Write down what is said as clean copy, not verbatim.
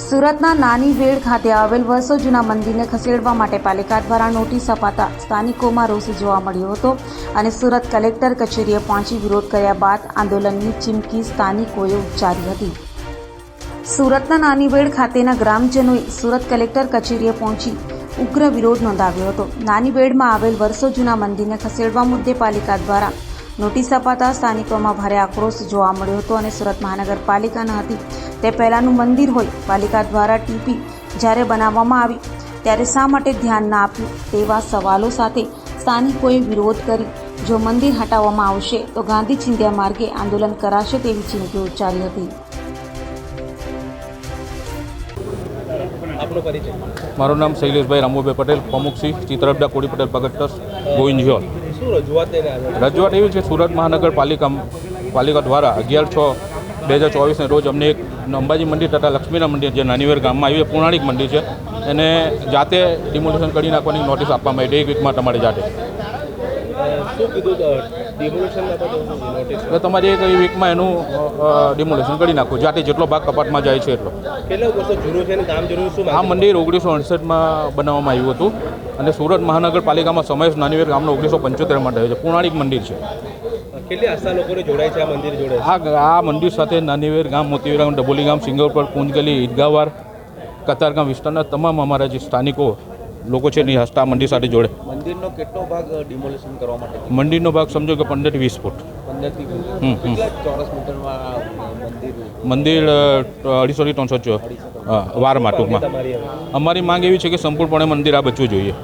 સુરતના નાની વેડ ખાતે આવેલ વર્ષો જૂના મંદિરને ખસેડવા માટે પાલિકા દ્વારા નોટિસ અપાતા સ્થાનિકોમાં રોષ જોવા મળ્યો હતો અને સુરત કલેક્ટર કચેરીએ પહોંચી વિરોધ કર્યા બાદ આંદોલનની ચીમકી સ્થાનિકોએ ઉચ્ચારી હતી. સુરતના નાની વેડ ખાતેના ગ્રામજનોએ સુરત કલેક્ટર કચેરીએ પહોંચી ઉગ્ર વિરોધ નોંધાવ્યો હતો. નાની વેડમાં આવેલ વર્ષો જૂના મંદિરને ખસેડવા મુદ્દે પાલિકા દ્વારા નોટિસ અપાતા સ્થાનિકોમાં ભારે આક્રોશ જોવા મળ્યો હતો અને સુરત મહાનગરપાલિકા ન હતી તે પહેલાંનું મંદિર હોય, પાલિકા દ્વારા ટીપી જ્યારે બનાવવામાં આવી ત્યારે શા માટે ધ્યાન ના આપ્યું તેવા સવાલો સાથે સ્થાનિકોએ વિરોધ કરી જો મંદિર હટાવવામાં આવશે તો ગાંધી ચિંધ્યા માર્ગે આંદોલન કરાશે તેવી ચીમકી ઉચ્ચારી હતી. મારું નામ શૈલેષભાઈ રામુભાઈ પટેલ, પ્રમુખ શ્રી ચિત્રપડા કોડી પટેલ પગટ ટ્રસ્ટ ગોવિંદઝોલ. રજૂઆત એવી છે, સુરત મહાનગરપાલિકા દ્વારા 11/6/2024 રોજ અમને એક અંબાજી મંદિર તથા લક્ષ્મીના મંદિર જે નાનીવેર ગામમાં આવ્યું પૌરાણિક મંદિર છે એને જાતે ડિમોલિશન કરી નાખવાની નોટિસ આપવામાં આવી 1 વીકમાં તમારે જાતે. તો તમારે 1 વીકમાં એનું ડિમોલિશન કરી નાખવું, જાતે જેટલો ભાગ કપાટમાં જાય છે એટલો. આ મંદિર 1968માં બનાવવામાં આવ્યું હતું અને સુરત મહાનગરપાલિકામાં સમાવેશ નાનીવેર ગામનો 1975માં થયો છે. પૌરાણિક મંદિર છે. કેટલી આસ્થા લોકોને જોડાય છે આ મંદિર જોડે? આ મંદિર સાથે નાનીવેર ગામ, મોતીવેર ગામ, ડબોલી ગામ, સિંગરપર, પૂંજગલી, ઈદગાવાર, કતારગામ વિસ્તારના તમામ અમારા જે સ્થાનિકો લોકો છે એની આસ્થા મંદિર સાથે જોડે. મંદિરનો કેટલો ભાગ ડિમોલિશન કરવા માટે? મંદિરનો ભાગ સમજો કે 15 થી 20 ફૂટ. 15 થી 20 કેટલા ચોરસ મીટરમાં મંદિર 250 થી 300 વારમાં ટૂંકમાં. અમારી માંગ એવી છે કે સંપૂર્ણપણે મંદિર આ બચવું જોઈએ.